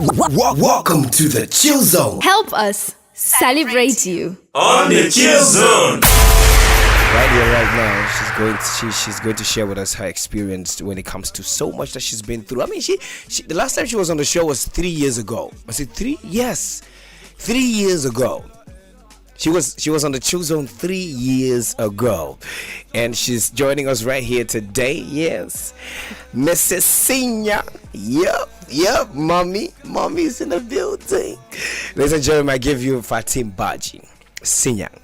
Welcome to the Chill Zone. Help us celebrate you. On the Chill Zone. Right here, right now, she's going to share with us her experience when it comes to so much that she's been through. I mean, she the last time she was on the show was 3 years ago. Was it 3? Yes, 3 years ago. She was on the ChillZone 3 years ago, and she's joining us right here today. Yes, Mrs. Sinyan. Yep, mommy's in the building. Ladies and gentlemen, I give you Fatim Badjie Sinyan.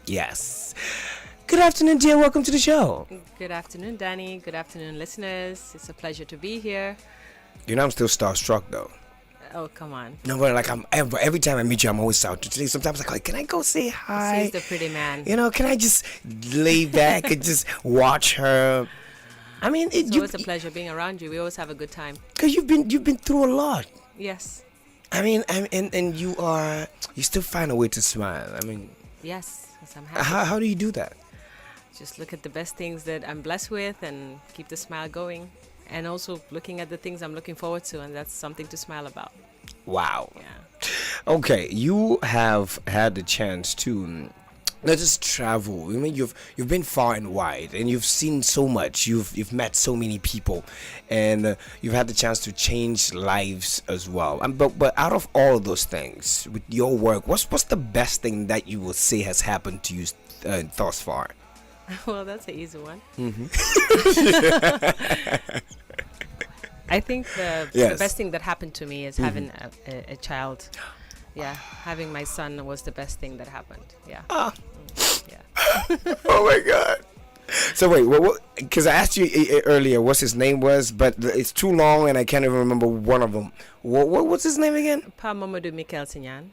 Yes. Good afternoon, dear. Welcome to the show. Good afternoon, Danny. Good afternoon, listeners. It's a pleasure to be here. You know, I'm still starstruck though. Oh, come on. No, but like every time I meet you, I'm always out. Today, sometimes I'm like, can I go say hi? He's the pretty man. You know, can I just lay back and just watch her? I mean, it's always a pleasure being around you. We always have a good time. Because you've been through a lot. Yes. I mean, and you still find a way to smile. I mean. Yes, I'm happy. How do you do that? Just look at the best things that I'm blessed with and keep the smile going. And also looking at the things I'm looking forward to, and that's something to smile about. Wow. Yeah. Okay, you have had the chance to not just travel. I mean, you've been far and wide, and you've seen so much. You've met so many people, and you've had the chance to change lives as well. But out of all of those things, with your work, what's the best thing that you will say has happened to you thus far? Well, that's an easy one. Mm-hmm. I think the best thing that happened to me is having a child. Yeah, having my son was the best thing that happened. Yeah. Yeah. Oh my God. So wait, because I asked you earlier what his name was, but it's too long and I can't even remember one of them. What's his name again? Pa Mamadou Mikel Sinyan.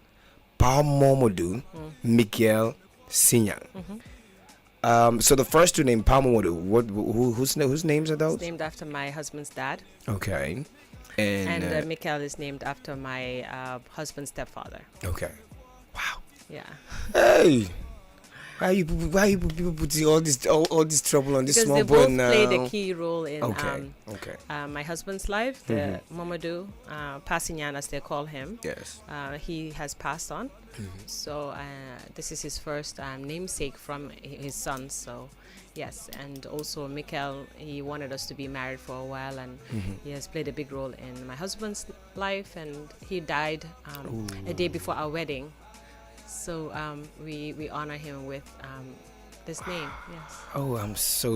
Pa Mamadou Mikel Sinyan. So the first two names, Pa Mamadou, whose names are those? It's named after my husband's dad. Okay. And Mikel is named after my husband's stepfather. Okay. Wow. Yeah. Hey. Why you people putting all this trouble on this because small boy boy now? Because they both played a key role in my husband's life. The Mamadou Sinyan, as they call him. Yes. He has passed on. So this is his first namesake from his son. So yes, and also Mikel, he wanted us to be married for a while, and he has played a big role in my husband's life, and he died a day before our wedding. So we honor him with this name. Yes. Oh, I'm so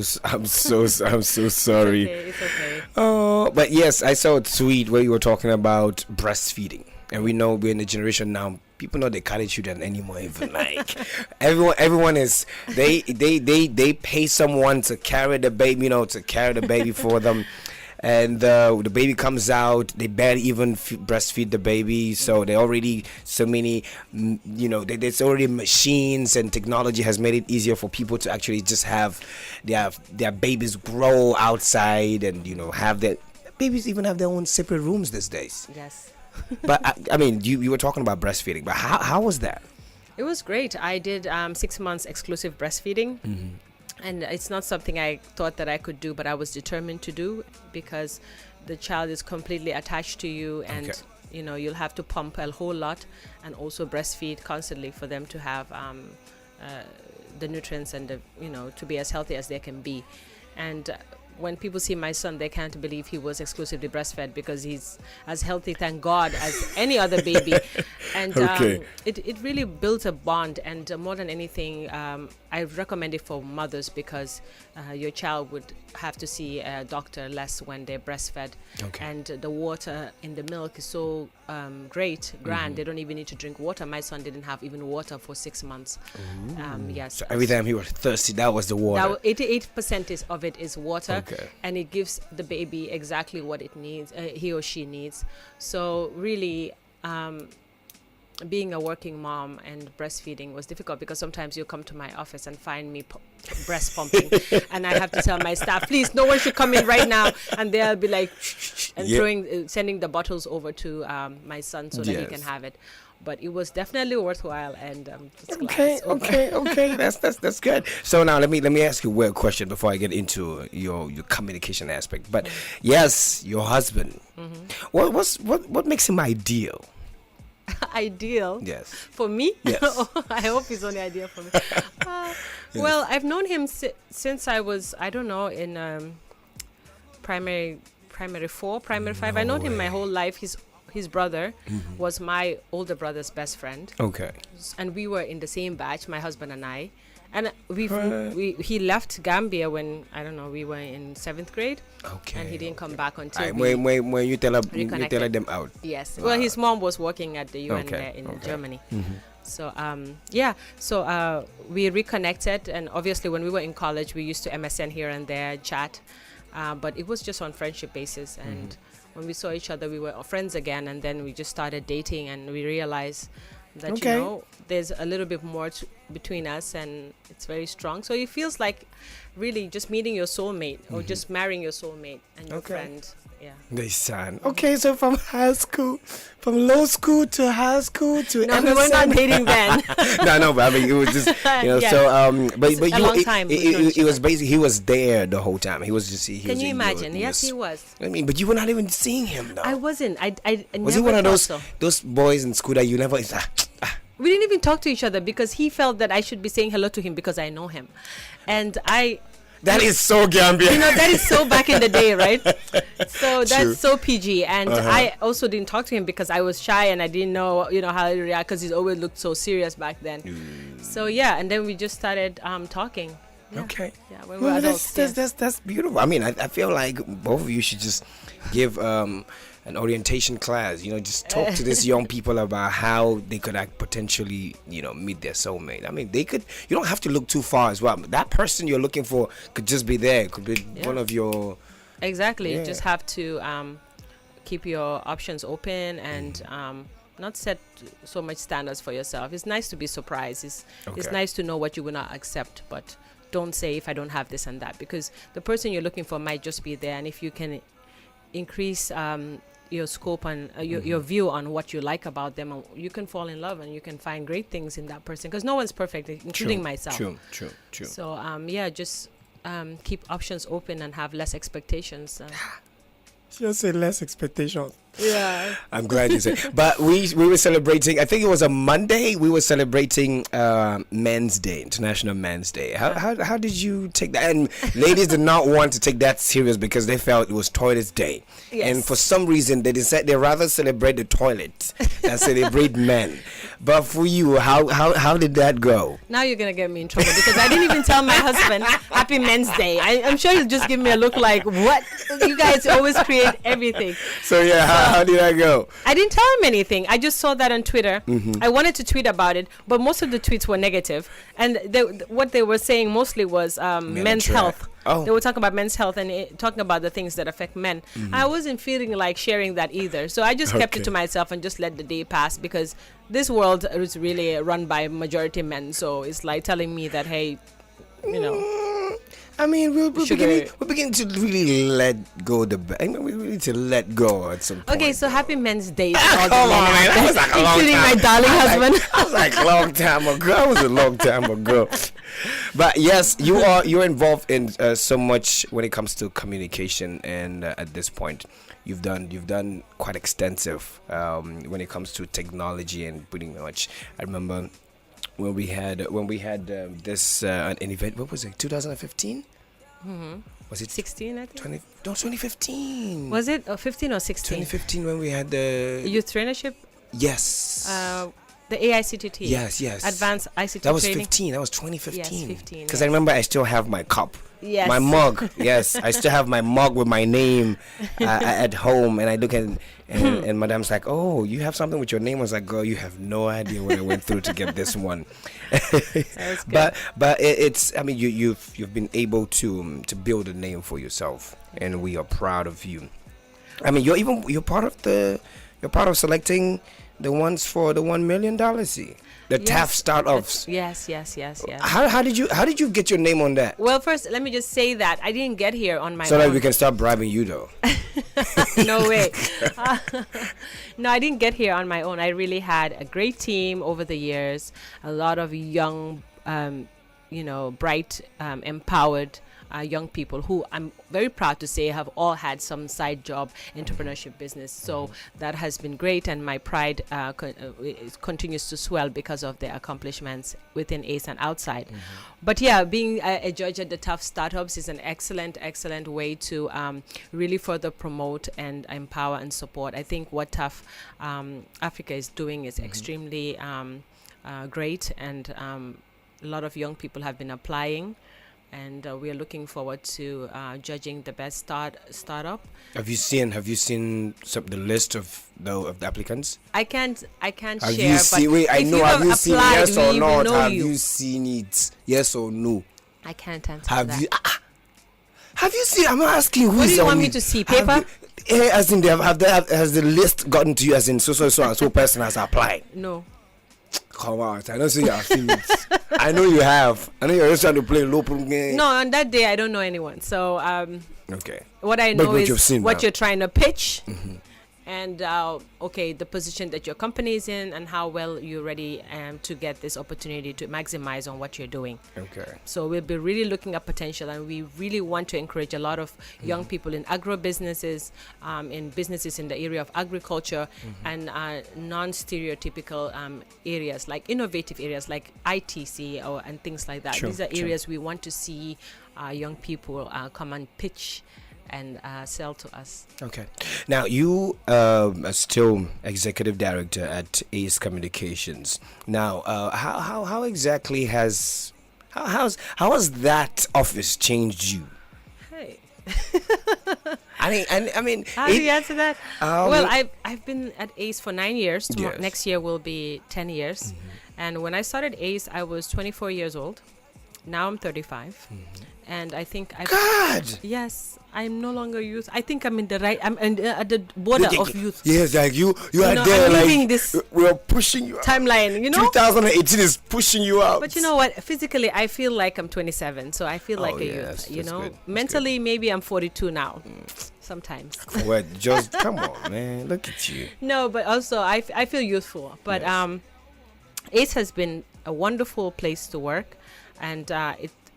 sorry. It's okay. Oh, but yes, I saw a tweet where you were talking about breastfeeding, and we know we're in a generation now. People know they can't eat children anymore. Even like everyone is they pay someone to carry the baby, for them. And the baby comes out, they barely even breastfeed the baby, so they already so many, there's already machines, and technology has made it easier for people to actually just have their babies grow outside, and have their babies even have their own separate rooms these days. Yes. But I mean, you were talking about breastfeeding, but how was that? It was great. I did 6 months exclusive breastfeeding. And it's not something I thought that I could do, but I was determined to do, because the child is completely attached to you, and you'll have to pump a whole lot and also breastfeed constantly for them to have the nutrients and to be as healthy as they can be. And when people see my son, they can't believe he was exclusively breastfed, because he's as healthy, thank God, as any other baby. And it really built a bond. And more than anything, I recommend it for mothers, because your child would have to see a doctor less when they're breastfed. And the water in the milk is so grand. They don't even need to drink water. My son didn't have even water for 6 months. Yes. So every time he was thirsty, that was the water. 88% of it is water. And it gives the baby exactly what it needs, he or she needs. So really, being a working mom and breastfeeding was difficult because sometimes you come to my office and find me breast pumping, and I have to tell my staff, please, no one should come in right now, and they'll be like, shh, and sending the bottles over to my son so that he can have it. But it was definitely worthwhile, and just glad it's over. Okay. That's good. So now let me ask you a weird question before I get into your communication aspect. But yes, your husband. What makes him ideal? Ideal? Yes. For me? Yes. I hope he's only ideal for me. Well, I've known him since I was, I don't know, in primary 4, primary 5. I known him my whole life. His brother was my older brother's best friend. Okay. And we were in the same batch, my husband and I. And he left Gambia when, I don't know, we were in 7th grade. Okay. And he didn't come back until when you tell them out. Yes. Wow. Well, his mom was working at the UN there in Germany. So, So we reconnected. And obviously, when we were in college, we used to MSN here and there, chat. But it was just on friendship basis. And when we saw each other, we were friends again. And then we just started dating, and we realized that, you know, there's a little bit more between us, and it's very strong. So it feels like really just meeting your soulmate or just marrying your soulmate and your friend. Yeah. Listen. Okay, so from low school to high school to no, we were not dating then. no, but I mean it was just so but you long time. It was basically he was there the whole time. He was just Can you imagine? Yes, he was. I mean, but you were not even seeing him though. I wasn't. I was never he one of so. those boys in school that you never We didn't even talk to each other because he felt that I should be saying hello to him because I know him, and that is so Gambia. You know, that is so back in the day, right? So that's True. so PG. And I also didn't talk to him because I was shy and I didn't know, how to react because he's always looked so serious back then. So, yeah, and then we just started talking. Yeah. Okay. Yeah, when we were adults. That's beautiful. I mean, I feel like both of you should just give an orientation class, just talk to these young people about how they could potentially, meet their soulmate. I mean, you don't have to look too far as well. That person you're looking for could just be there. Could be one of your... Exactly. You just have to keep your options open and not set so much standards for yourself. It's nice to be surprised. It's nice to know what you will not accept, but don't say if I don't have this and that, because the person you're looking for might just be there. And if you can increase your scope and your view on what you like about them, you can fall in love and you can find great things in that person, because no one's perfect, including myself. True. So just keep options open and have less expectations. Just say less expectations. Yeah. I'm glad you said. But we were celebrating, I think it was a Monday, we were celebrating Men's Day, International Men's Day. How did you take that? And ladies did not want to take that serious because they felt it was Toilets Day. Yes. And for some reason they decided they rather celebrate the toilet than celebrate men. But for you, how did that go? Now you're going to get me in trouble because I didn't even tell my husband Happy Men's Day. I'm sure he'll just give me a look like, what? You guys always create everything. So yeah, how did that go? I didn't tell him anything. I just saw that on Twitter. I wanted to tweet about it, but most of the tweets were negative. And what they were saying mostly was men's health. Oh. They were talking about men's health and talking about the things that affect men. I wasn't feeling like sharing that either. So I just kept it to myself and just let the day pass, because this world is really run by majority men. So it's like telling me that, hey, I mean, we're beginning to really let go we need to let go at some point. Okay, so Happy Men's Day to Come all the on, men man. That was like a long including time. my darling husband. That was like a long time ago. That was a long time ago. But yes, you're involved in so much when it comes to communication, and at this point, you've done quite extensive when it comes to technology and pretty much. I remember when we had this an event. What was it? 2015. Was it 16? I think. 2015. Was it 15 or 16? 2015 when we had the youth trainership. Yes. The AICTT. Yes. Advanced ICT That was training. 15. That was 2015. Yes, 15. Because I remember I still have my cup. Yes. My mug. Yes, I still have my mug with my name at home, and I look at and Madame's like, "Oh, you have something with your name?" I was like, "Girl, you have no idea what I went through to get this one." That was good. But it's, I mean, you've been able to build a name for yourself, and we are proud of you. I mean, you're part of selecting the ones for the $1 million see. The Yes. TAF startups. Yes. How did you get your name on that? Well, first, let me just say that I didn't get here on my So own. that we can start bribing you though. No way. No, I didn't get here on my own. I really had a great team over the years, a lot of young, bright, empowered young people who I'm very proud to say have all had some side job entrepreneurship business. So that has been great, and my pride continues to swell because of their accomplishments within ACE and outside. But yeah, being a judge at the Tough Startups is an excellent way to really further promote and empower and support. I think what Tough Africa is doing is extremely great, and a lot of young people have been applying. And we are looking forward to judging the best startup. Have you seen the list of the applicants? I can't Have share. you seen? But Wait, I if know. you Have you seen? applied, Yes or we not? will know Have you. you seen it? Yes or no? I can't answer Have that. you? Have you seen? I'm not asking who What do is you on want me it. to see? Have Paper? you- as in, has the list gotten to you? As in, so person has applied. No. Come on, I don't see you have seen it. I know you have. I know you're just trying to play low game. No, on that day I don't know anyone. So Okay. what I But know what you've is seen what now. you're trying to pitch, and the position that your company is in, and how well you're ready to get this opportunity to maximize on what you're doing. Okay. So we'll be really looking at potential, and we really want to encourage a lot of young people in agro businesses, in businesses in the area of agriculture, and non-stereotypical areas, like innovative areas like ITC and things like that. Sure, These are sure. areas we want to see young people come and pitch and sell to us. Okay. Now you are still executive director at Ace Communications. Now, how exactly has how has that office changed you? Hey, I mean, how do you answer that? Um, Well, I've been at ACE for 9 years. Yes. Next year will be 10 years. And when I started ACE, I was 24 years old. Now I'm 35. And I think God. Yes, I'm no longer youth. I think I'm at the border of youth. Yes, like you are know, there. I'm Like leaving this we are pushing you. Out. Timeline, 2018 is pushing you out. But you know what? Physically, I feel like I'm 27, so I feel like a yes, youth. that's good, that's Mentally, maybe I'm 42 now. Sometimes. What? Just come on, man. Look at you. No, but also I feel youthful. But Yes. ACE has been a wonderful place to work, and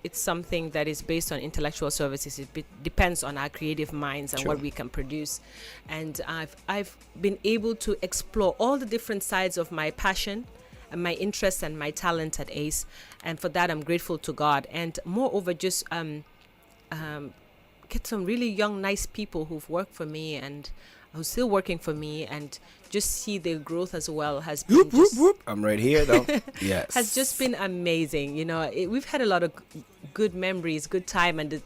it's something that is based on intellectual services. It depends on our creative minds and Sure. what we can produce. And I've been able to explore all the different sides of my passion and my interests and my talent at ACE, and for that I'm grateful to God. And moreover, just get some really young, nice people who've worked for me and who's still working for me, and just see their growth as well has been Whoop, whoop, just- whoop. I'm right here though. Yes. has just been amazing. We've had a lot of good memories, good time, and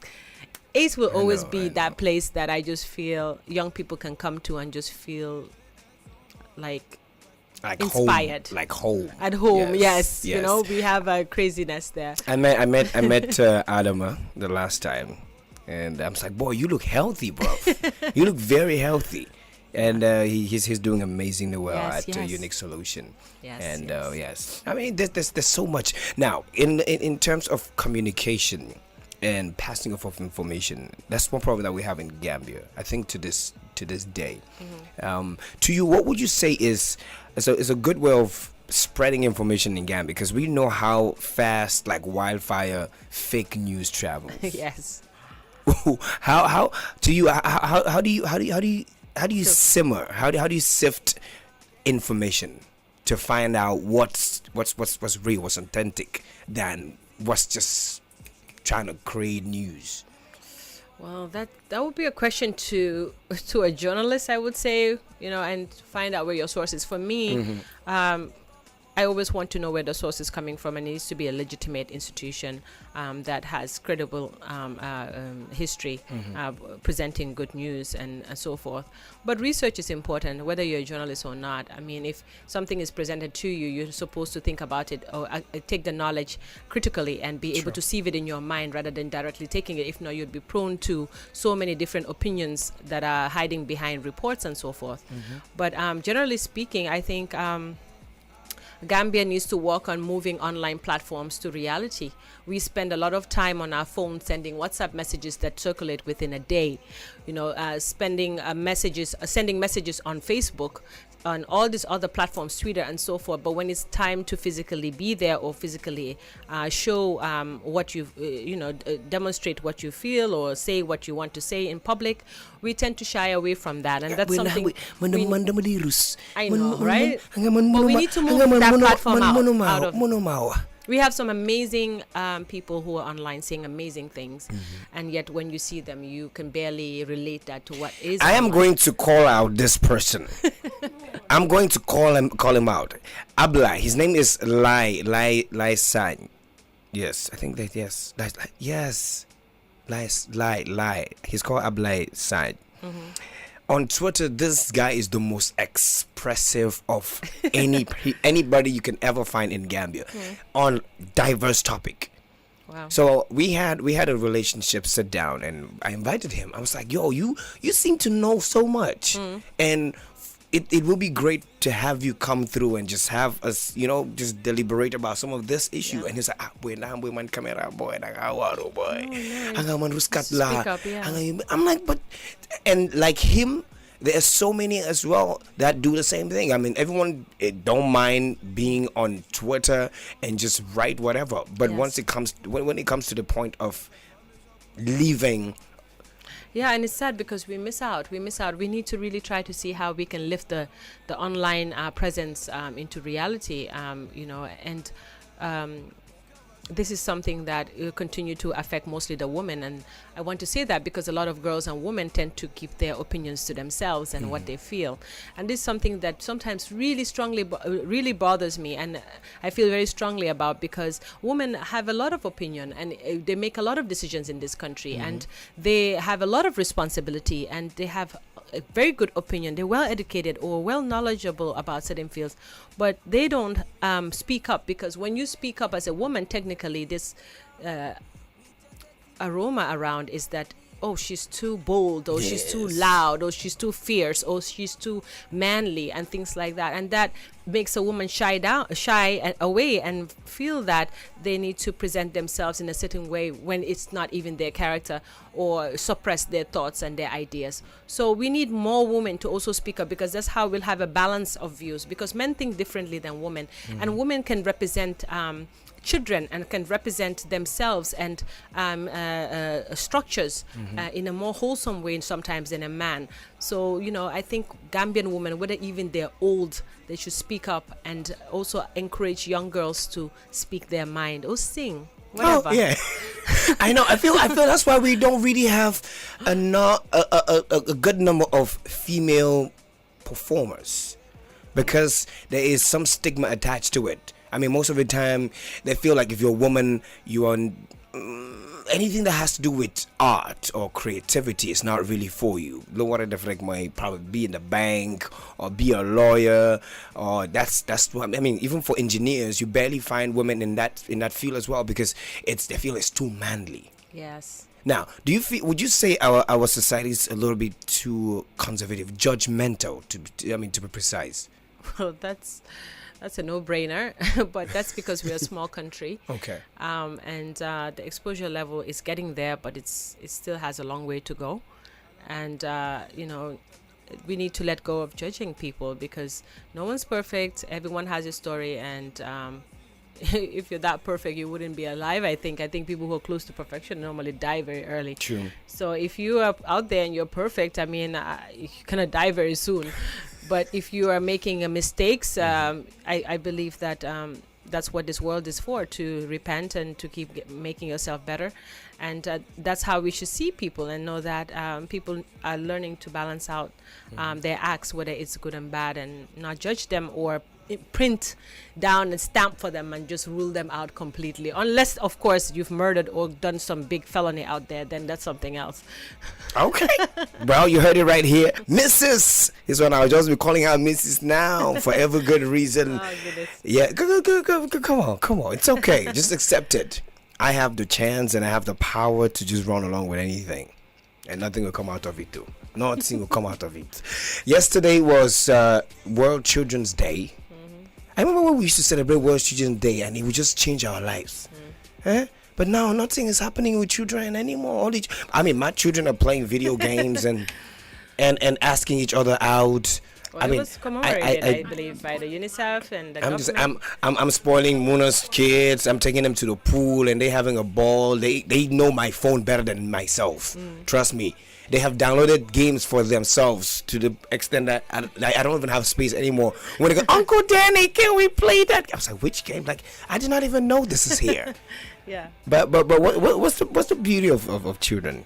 ACE will always be that place that I just feel young people can come to and just feel like inspired. Home, like home. at home. Yes, yes. we have a craziness there. I met Adama the last time, and I was like, boy, you look healthy, bro. You look very healthy. And he's doing amazingly well Yes, at yes. Unique Solution. Yes, And yes. yes, I mean there's so much now in terms of communication and passing of information. That's one problem that we have in Gambia. I think to this day. To you, what would you say is a good way of spreading information in Gambia? Because we know how fast, like wildfire, fake news travels. Yes. How do you simmer? How do you sift information to find out what's real, what's authentic, than what's just trying to create news? Well, that would be a question to a journalist, I would say, and find out where your source is. For me, I always want to know where the source is coming from, and it needs to be a legitimate institution that has credible history, presenting good news and so forth. But research is important, whether you're a journalist or not. I mean, if something is presented to you, you're supposed to think about it or take the knowledge critically and be able to sieve it in your mind rather than directly taking it. If not, you'd be prone to so many different opinions that are hiding behind reports and so forth. But generally speaking, I think Gambia needs to work on moving online platforms to reality. We spend a lot of time on our phone sending WhatsApp messages that circulate within a day, sending messages on Facebook, on all these other platforms, Twitter and so forth. But when it's time to physically be there or physically show what you demonstrate what you feel or say what you want to say in public, we tend to shy away from that, and that's something I know, right? But we need to move that platform out of. We have some amazing people who are online saying amazing things, and yet when you see them, you can barely relate that to what is. I am going to call out this person. I'm going to call him out. Abla, his name is Lai San. Yes, I think that yes. Lai. He's called Abla San. On Twitter, this guy is the most expressive of anybody you can ever find in Gambia on diverse topic. Wow. So we had a relationship sit down, and I invited him. I was like, "Yo, you seem to know so much, and it will be great to have you come through and just have us, just deliberate about some of this issue." Yeah. And he's like, boy, man, camera boy, boy, speak up, yeah. I'm like, but, and like him, there are so many as well that do the same thing. I mean, everyone don't mind being on Twitter and just write whatever, but once it comes when it comes to the point of leaving. Yeah, and it's sad because we miss out. We need to really try to see how we can lift the online presence into reality, and this is something that will continue to affect mostly the women. And I want to say that because a lot of girls and women tend to keep their opinions to themselves and what they feel. And this is something that sometimes really bothers me, and I feel very strongly about, because women have a lot of opinion, and they make a lot of decisions in this country, and they have a lot of responsibility, and they have a very good opinion. They're well educated or well knowledgeable about certain fields, but they don't speak up, because when you speak up as a woman, technically this aroma around is that, oh, she's too bold, or she's too loud, or she's too fierce, or she's too manly, and things like that. And that makes a woman shy away and feel that they need to present themselves in a certain way when it's not even their character, or suppress their thoughts and their ideas. So we need more women to also speak up, because that's how we'll have a balance of views, because men think differently than women, and women can represent children and can represent themselves and structures in a more wholesome way sometimes than a man. So, I think Gambian women, whether even they're old, they should speak up, and also encourage young girls to speak their mind or sing. Whatever. Oh, yeah. I know. I feel that's why we don't really have a good number of female performers, because there is some stigma attached to it. I mean, most of the time, they feel like if you're a woman, you are anything that has to do with art or creativity is not really for you. Lower the might probably be in the bank or be a lawyer, or that's what I mean. Even for engineers, you barely find women in that field as well, because they feel it's too manly. Yes. Now, would you say our society is a little bit too conservative, judgmental, to be precise? Well, that's a no-brainer, but that's because we're a small country. Okay. And the exposure level is getting there, but it still has a long way to go. And we need to let go of judging people, because no one's perfect. Everyone has a story, and if you're that perfect, you wouldn't be alive. I think people who are close to perfection normally die very early. True. So if you are out there and you're perfect, you're gonna die very soon. But if you are making mistakes, I believe that that's what this world is for, to repent and to keep making yourself better. And that's how we should see people, and know that people are learning to balance out their acts, whether it's good and bad, and not judge them or print down and stamp for them and just rule them out completely. Unless, of course, you've murdered or done some big felony out there, then that's something else. Okay. Well, you heard it right here. Mrs. is what I'll just be calling her Mrs. now for every good reason. Oh, goodness. Yeah, come on. It's okay. Just accept it. I have the chance and I have the power to just run along with anything. And nothing will come out of it too. Nothing will come out of it. Yesterday was World Children's Day. I remember when we used to celebrate World Children's Day and it would just change our lives. But now nothing is happening with children anymore. My children are playing video games and asking each other out. Well, it was commemorated, I believe, by the UNICEF and the government. I'm spoiling Muna's kids. I'm taking them to the pool and they having a ball. They know my phone better than myself. Trust me. They have downloaded games for themselves to the extent that I don't even have space anymore. When they go, Uncle Danny, can we play that? I was like, which game? Like, I did not even know this is here. Yeah. But what's the beauty of children?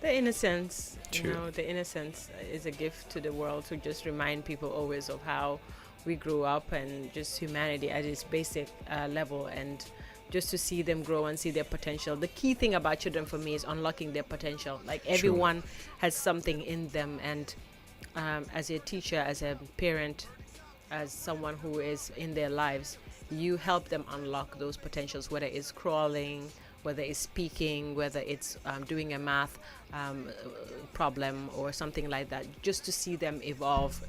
The innocence. True. You know, the innocence is a gift to the world, to just remind people always of how we grew up and just humanity at its basic level, and just to see them grow and see their potential. The key thing about children for me is unlocking their potential. Like, everyone has something in them, and as a teacher, as a parent, as someone who is in their lives, you help them unlock those potentials, whether it's crawling, whether it's speaking, whether it's doing a math problem or something like that, just to see them evolve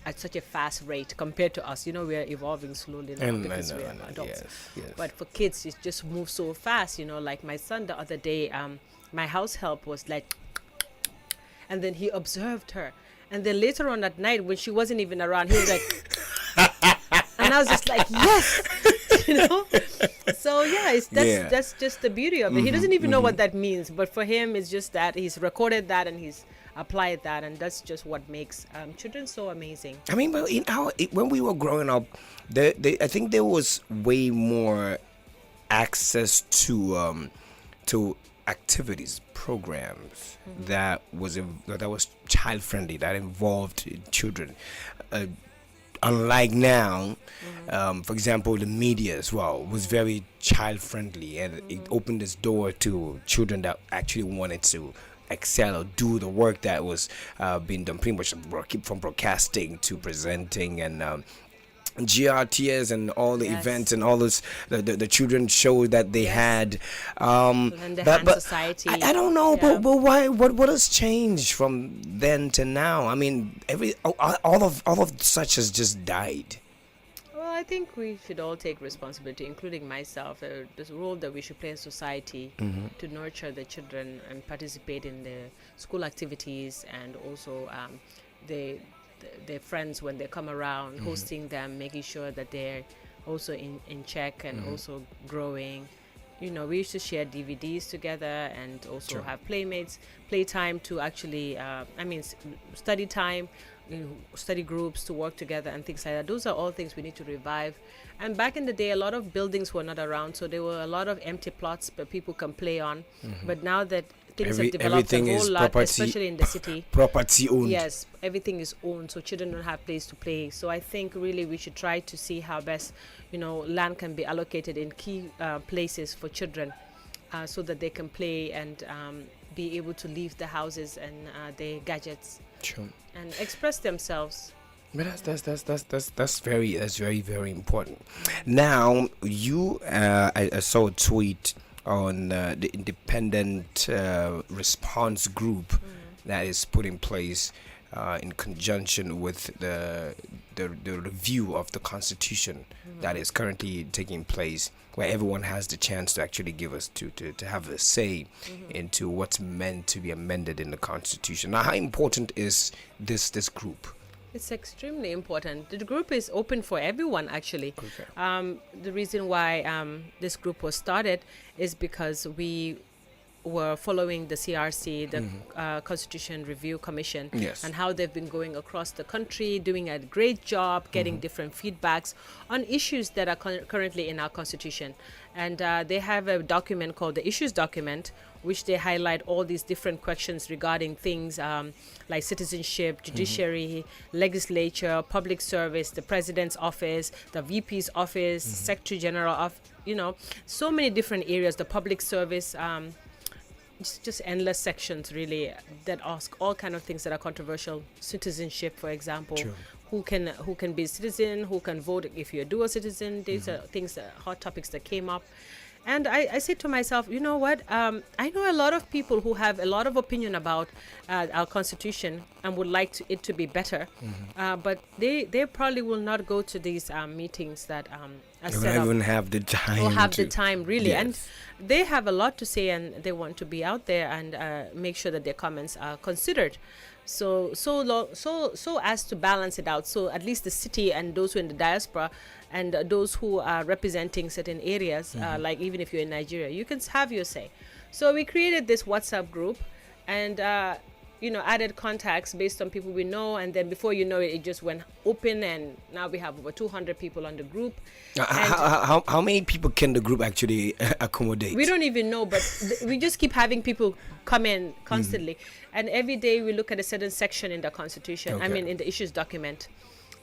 at such a fast rate compared to us. You know, we're evolving slowly now because we're adults. Yes. But for kids, it just moves so fast. You know, like my son the other day, my house help was like, and then he observed her. And then later on at night, when she wasn't even around, he was like, and I was just like, yes, you know. So yeah, that's just the beauty of it. He doesn't even know what that means, but for him, it's just that he's recorded that and he's applied that, and that's just what makes children so amazing. I mean, but when we were growing up, I think there was way more access to activities, programs that was child friendly, that involved children. Unlike now, for example, the media as well was very child friendly, and it opened its door to children that actually wanted to excel or do the work that was being done, pretty much from broadcasting to presenting and GRTS and all the events and all those the children show that they had. And the hand society. I don't know, but why? What has changed from then to now? I mean, all of such has just died. Well, I think we should all take responsibility, including myself. The role that we should play in society to nurture the children and participate in the school activities, and also their friends when they come around, hosting them, making sure that they're also in check and also growing. You know, we used to share DVDs together and also have playtime to actually, study time, study groups to work together and things like that. Those are all things we need to revive. And back in the day, a lot of buildings were not around, so there were a lot of empty plots that people can play on. But now that things have developed a whole lot, especially in the city. Property owned. Yes, everything is owned, so children don't have place to play. So I think really we should try to see how best, land can be allocated in key places for children, so that they can play and be able to leave the houses and their gadgets and express themselves. But that's very, very important. Now I saw a tweet on the independent response group that is put in place in conjunction with the review of the Constitution that is currently taking place, where everyone has the chance to actually give us to have a say into what's meant to be amended in the Constitution. Now, how important is this group? It's extremely important. The group is open for everyone, actually. Okay. The reason why this group was started is because we were following the CRC, the Constitution Review Commission, Yes. and how they've been going across the country, doing a great job, getting different feedbacks on issues that are currently in our Constitution. And they have a document called the Issues Document, which they highlight all these different questions regarding things like citizenship, judiciary, legislature, public service, the president's office, the VP's office, Secretary General of, so many different areas, the public service. It's just endless sections, really, that ask all kind of things that are controversial. Citizenship, for example. True. Who can be a citizen? Who can vote if you're a dual citizen? These are things, hot topics that came up. And I said to myself, you know what? I know a lot of people who have a lot of opinion about our Constitution and would like it to be better. But they probably will not go to these meetings that are They set don't up. even have the time. Will have to, the time, really. Yes. And they have a lot to say, and they want to be out there and make sure that their comments are considered. So as to balance it out. So at least the city and those who are in the diaspora and those who are representing certain areas, like even if you're in Nigeria, you can have your say. So we created this WhatsApp group and added contacts based on people we know, and then before you know it, it just went open, and now we have over 200 people on the group. How many people can the group actually accommodate? We don't even know, but we just keep having people come in constantly. And every day we look at a certain section in the Constitution, in the issues document,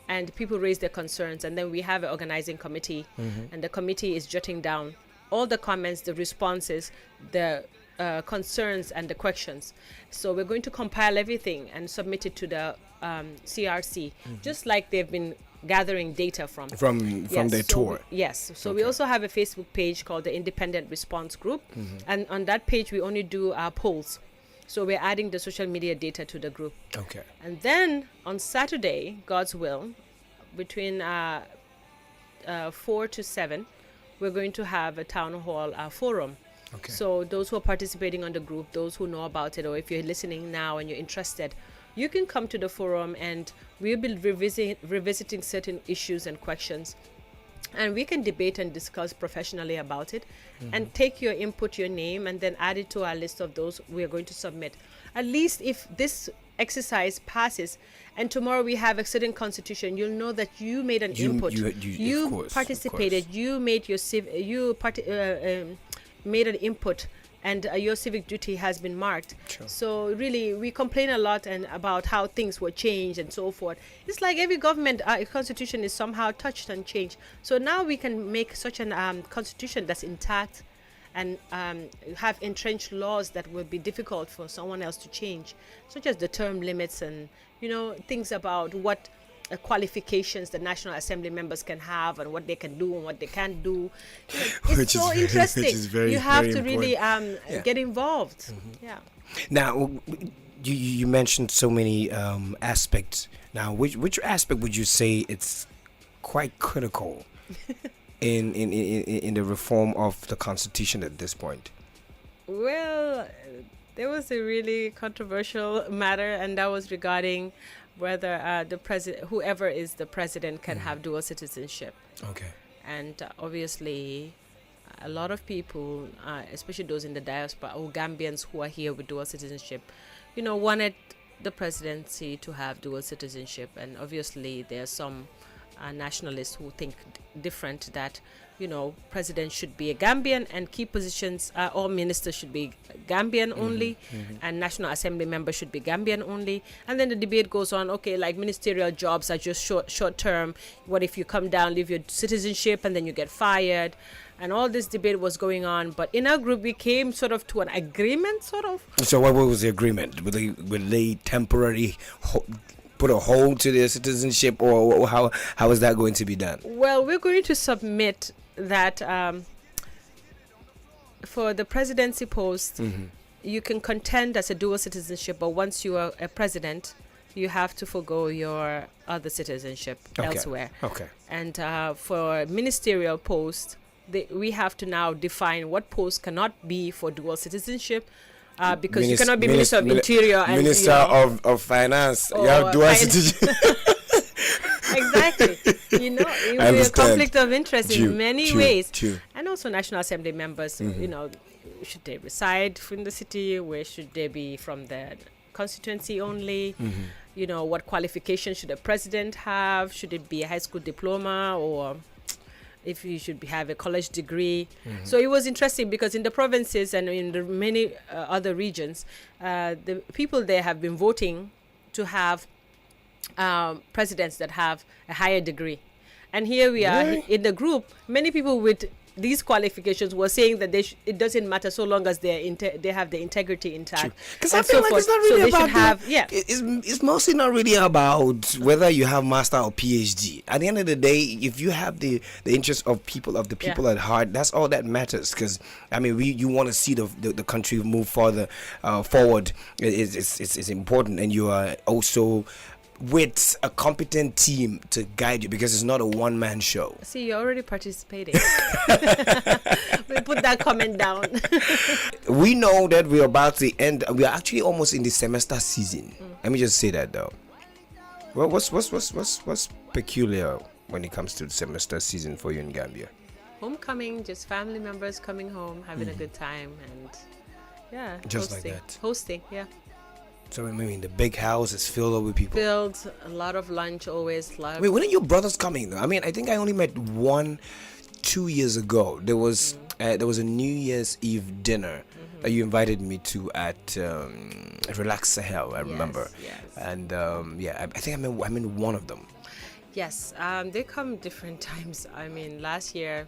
and people raise their concerns, and then we have an organizing committee, and the committee is jotting down all the comments, the responses, the concerns and the questions. So we're going to compile everything and submit it to the CRC, just like they've been gathering data from their tour. Yes. So we also have a Facebook page called the Independent Response Group, and on that page we only do polls. So we're adding the social media data to the group. Okay. And then on Saturday, God's will, between 4 to 7, we're going to have a town hall forum. Okay. So those who are participating on the group, those who know about it, or if you're listening now and you're interested, you can come to the forum and we'll be revisiting certain issues and questions. And we can debate and discuss professionally about it and take your input, your name, and then add it to our list of those we are going to submit. At least if this exercise passes and tomorrow we have a certain constitution, you'll know that you made an input. You of course, participated. You made your made an input, and your civic duty has been marked. Sure. So really, we complain a lot and about how things were changed and so forth. It's like every government constitution is somehow touched and changed. So now we can make such an constitution that's intact and have entrenched laws that will be difficult for someone else to change, such as the term limits and things about what qualifications the National Assembly members can have and what they can do and what they can't do. It's so interesting. Which is very, you have very to really important. get involved. Yeah. Now, you mentioned so many aspects. Now, which aspect would you say it's quite critical in the reform of the Constitution at this point? Well, there was a really controversial matter, and that was regarding whether the president, whoever is the president, can have dual citizenship. Okay. And obviously, a lot of people, especially those in the diaspora or Gambians who are here with dual citizenship, wanted the presidency to have dual citizenship. And obviously, there are some nationalists who think different, that president should be a Gambian and key positions, all ministers should be Gambian only, and National Assembly members should be Gambian only. And then the debate goes on, okay, like ministerial jobs are just short term. What if you come down, leave your citizenship, and then you get fired? And all this debate was going on. But in our group, we came sort of to an agreement, sort of. So what was the agreement? Will they temporarily put a hold to their citizenship, or how is that going to be done? Well, we're going to submit that for the presidency post, you can contend as a dual citizenship, but once you are a president, you have to forgo your other citizenship elsewhere. Okay. And for ministerial post, we have to now define what post cannot be for dual citizenship. Because you cannot be Minister of Interior and Minister of Finance. You have dual citizenship. Exactly. It will be a conflict of interest in many ways. And also National Assembly members, should they reside in the city? Where should they be from the constituency only? You know, what qualifications should a president have? Should it be a high school diploma, or if you should have a college degree? So it was interesting because in the provinces and in the many other regions, the people there have been voting to have presidents that have a higher degree. And here we are in the group, many people with these qualifications were saying that it doesn't matter so long as they have the integrity intact. Because I feel like it's not really about it's mostly not really about whether you have master or PhD. At the end of the day, if you have the interest of the people at heart, that's all that matters. Because I mean, you want to see the country move further forward. It's important, and you are also with a competent team to guide you, because it's not a one-man show. See, you're already participating. We put that comment down. We know that we're about to end. We are actually almost in the semester season. Let me just say that though. Well, what's peculiar when it comes to the semester season for you in Gambia? Homecoming, just family members coming home, having a good time, and Just hosting. like that. Hosting, yeah. So I mean, the big house is filled up with people. Filled, a lot of lunch always. Wait, when are your brothers coming though? I mean, I think I only met 2 years ago. There was a New Year's Eve dinner that you invited me to at Relax Sahel. I remember. Yes. And I think I meant one of them. Yes, they come different times. I mean, last year,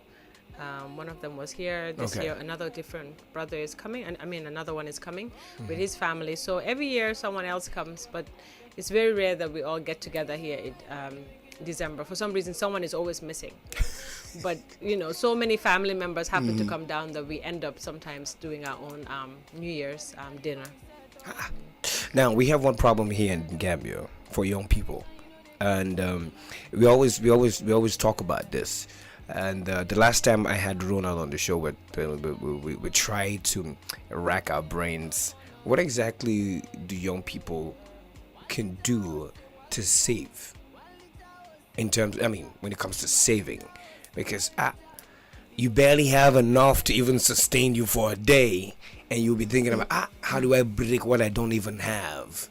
one of them was here. This year, another different brother is coming, and I mean, another one is coming with his family. So every year, someone else comes, but it's very rare that we all get together here in December. For some reason, someone is always missing. But you know, so many family members happen to come down that we end up sometimes doing our own New Year's dinner. Now we have one problem here in Gambia for young people, and we always talk about this. And the last time I had Ronald on the show, we tried to rack our brains. What exactly do young people can do to save? In terms, I mean, when it comes to saving, because you barely have enough to even sustain you for a day, and you'll be thinking about how do I break what I don't even have,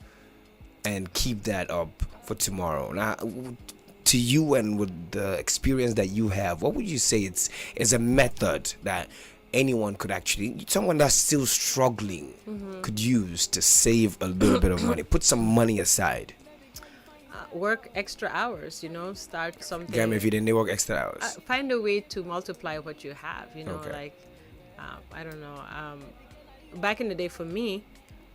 and keep that up for tomorrow. Now, to you and with the experience that you have, what would you say it's a method that anyone could actually, someone that's still struggling, could use to save a little bit of money, put some money aside? Work extra hours, start something. Damn, if you didn't work extra hours. Find a way to multiply what you have, Okay. I don't know. Back in the day for me,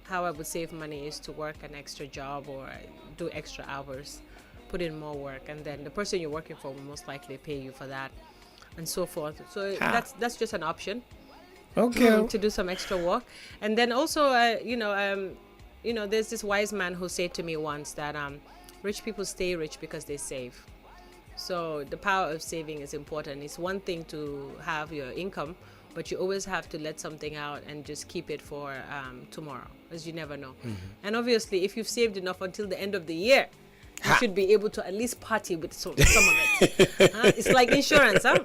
how I would save money is to work an extra job or do extra hours, put in more work, and then the person you're working for will most likely pay you for that, and so forth. So that's just an option. Okay. To do some extra work. And then also, there's this wise man who said to me once that rich people stay rich because they save. So the power of saving is important. It's one thing to have your income, but you always have to let something out and just keep it for tomorrow, as you never know. And obviously, if you've saved enough until the end of the year, you should be able to at least party with some of it. It's like insurance, huh?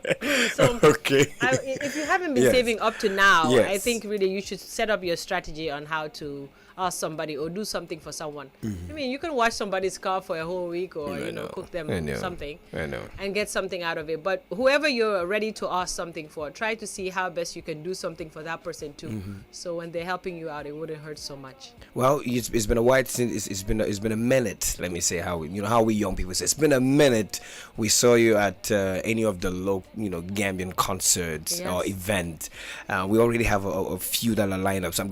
So Okay. if you haven't been Yes. saving up to now, Yes. I think really you should set up your strategy on how to ask somebody or do something for someone. I mean, you can wash somebody's car for a whole week or cook them something and get something out of it. But whoever you're ready to ask something for, try to see how best you can do something for that person too. So when they're helping you out, it wouldn't hurt so much. Well, it's been a while since it's been a minute. Let me say how we young people say. It's been a minute. We saw you at any of the local, Gambian concerts or event. We already have a few that are lined up. So I'm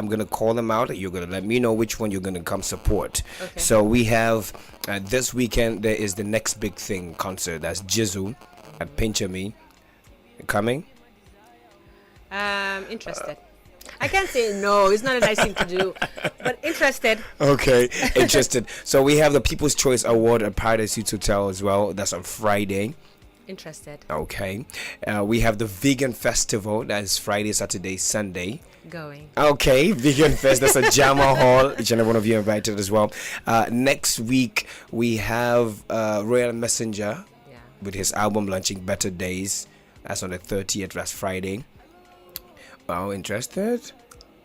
gonna call them out. You're gonna let me know which one you're gonna come support. Okay. So we have this weekend. There is the Next Big Thing concert. That's Jizu at Pinchami. Coming? Interested. I can't say no. It's not a nice thing to do, but interested. Okay, interested. So we have the People's Choice Award at Paradise Suites Hotel as well. That's on Friday. Interested. Okay. We have the Vegan Festival. That is Friday, Saturday, Sunday. Going. Okay, Vegan Fest. That's a Jama Hall. Each and every one of you invited as well. Next week, we have Royal Messenger with his album launching Better Days. That's on the 30th. That's Friday. Oh, interested?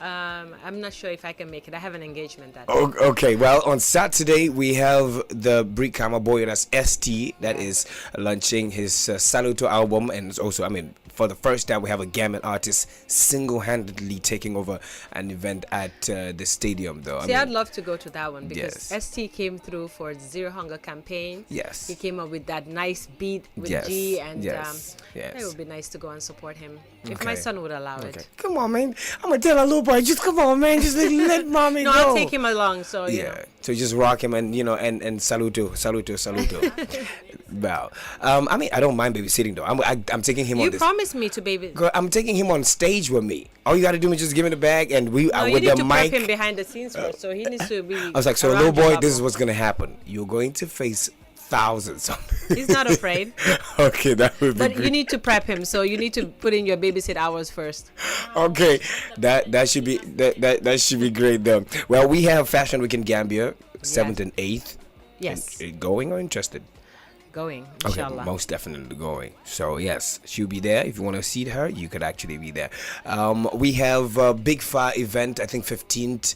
I'm not sure if I can make it. I have an engagement that day. Oh, okay, well, on Saturday we have the Brikama boy, that's ST, that is launching his Saluto album, and also, for the first time we have a Gambian artist single-handedly taking over an event at the stadium, though. I'd love to go to that one because Yes. ST came through for the Zero Hunger campaign. Yes. He came up with that nice beat with Yes. G, and Yes. it would be nice to go and support him if Okay. my son would allow Okay. it. Come on, man. I'm gonna tell a little boy, just come on, man. Just let mommy No, go. I'll take him along. So you know. So just rock him and and saluto. Wow. I don't mind babysitting though. I'm taking him on You this. promised me to baby. Girl, I'm taking him on stage with me. All you gotta do is just give him the bag and we No, you with need the to mic. prep him behind the scenes first, so he needs to be. I was like, so around little boy, your this is bubble. what's gonna happen. You're going to face thousands. He's not afraid, Okay, that would be but great. you need to prep him. So you need to put in your babysit hours first. Okay, that should be that should be great though. Well, we have Fashion Week in Gambia, 7th and 8th. Yes, Going or interested? going. Okay, Inshallah. most definitely going. So yes, she'll be there. If you want to see her, you could actually be there. We have a Big Fire event. I think 15th.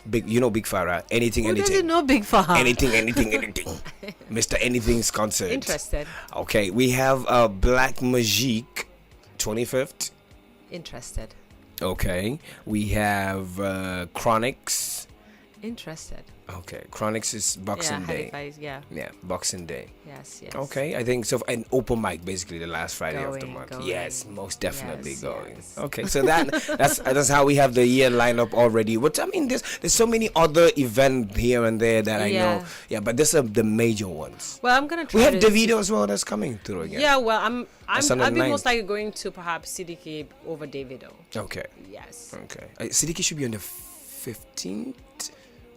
Big Fire, right? Anything. Who doesn't know Big Fahad? Anything. Mr. Anything's concert. Interested. Okay, we have Black Magique, 25th. Interested. Okay, we have Chronics. Interested. Okay, Chronics is Boxing Day. Halifax, yeah. Yeah, Boxing Day. Yes. Okay, I think so. An open mic, basically the last Friday of the Going, month. going. Yes, most definitely Yes, going. yes. Okay, so that's how we have the year lined up already. But there's so many other events here and there that I know. Yeah. Yeah, but these are the major ones. Well, I'm gonna try. We have to Davido as well that's coming through again. Yeah, well, That's on the I'll be 9th. most likely going to perhaps CDK over Davido. Okay. Yes. Okay. Siddiqui should be on the 15th.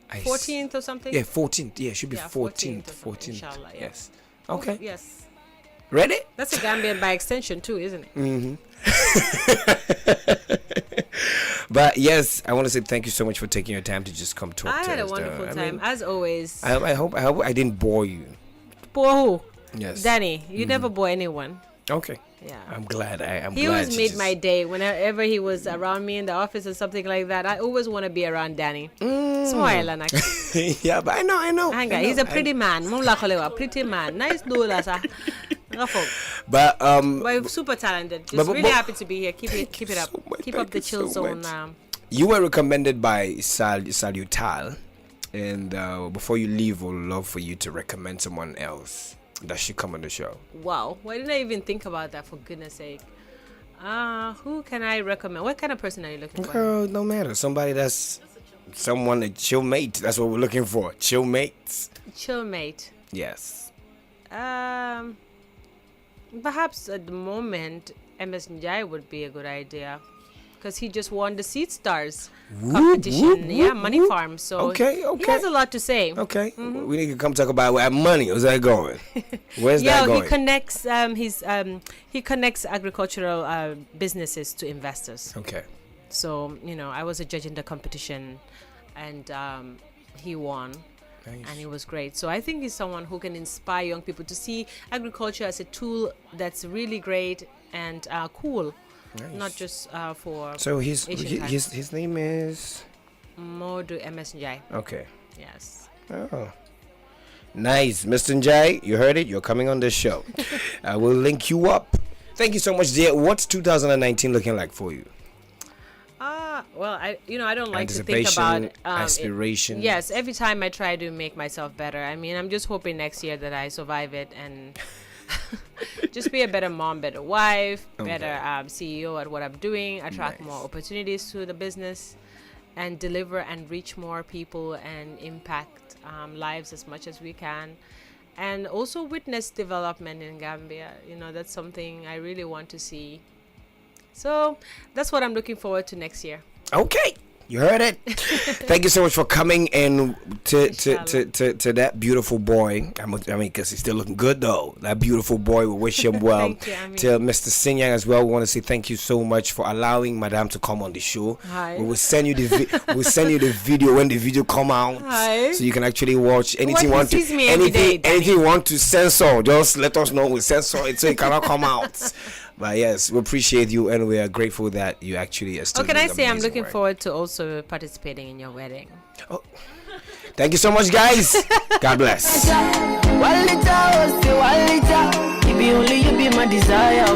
14th or something. Yeah, 14th. Yeah, it should be Yeah, 14th. 14th or something, 14th. inshallah, yeah. Yes. Okay. Yes. Ready? That's a Gambian by extension too, isn't it? But yes, I want to say thank you so much for taking your time to just come talk I to had a us. wonderful time, as always. I hope I didn't bore you. Poor who? Yes. Danny, you never bore anyone. Okay. Yeah. I'm glad. He glad always you made just- my day. Whenever he was around me in the office or something like that, I always want to be around Danny. Smile, Anak. Yeah, but I know. He's a pretty man. Mula kolewa, pretty man. Nice dola sa. But But super talented. Just but- really happy to be here. Keep it up. so much. Keep Thank up the you chill so zone. much. You were recommended by Salutal, and before you leave, we'd love for you to recommend someone else that should come on the show. Wow. Why didn't I even think about that, for goodness sake? Who can I recommend? What kind of person are you looking for? Girl, no matter. Somebody that's someone a chill mate. That's what we're looking for. Chill mates. Chill mate. Yes. Perhaps at the moment, MS Njai would be a good idea. Because he just won the Seed Stars competition. Money Farm. So Okay. he has a lot to say. Okay. We need to come talk about where money. Where's that going? Where's that going? He connects he connects agricultural businesses to investors. Okay. So, I was a judge in the competition, and he won. Nice. And it was great. So I think he's someone who can inspire young people to see agriculture as a tool that's really great and cool. Nice. Not just for So Asian time. his name is Modu MSNJ. okay. Yes. Oh, nice, Mr. Njai. You heard it. You're coming on this show. I will link you up. Thank you so much, dear. What's 2019 looking like for you? Well, I don't like to think Anticipation, about aspiration. Yes, every time I try to make myself better. I mean, I'm just hoping next year that I survive it and just be a better mom, better wife, better CEO at what I'm doing, attract more opportunities to the business, and deliver and reach more people and impact lives as much as we can. And also witness development in Gambia. That's something I really want to see. So that's what I'm looking forward to next year. Okay, you heard it. Thank you so much for coming in to that beautiful boy. I mean, because he's still looking good though. That beautiful boy. We wish him well. Thank you, Ami. To Mr. Sinyan as well. We want to say thank you so much for allowing Madame to come on the show. Hi. We will send you the video when the video come out. Hi. So you can actually watch anything What, want he to sees me every day, Danny. anything you want to censor. Just let us know. We censor it so it cannot come out. But yes, we appreciate you, and we are grateful that you actually are still. What can I doing say? I'm amazing looking work. forward to also participating in your wedding. Oh. Thank you so much, guys. God bless. You be my desire.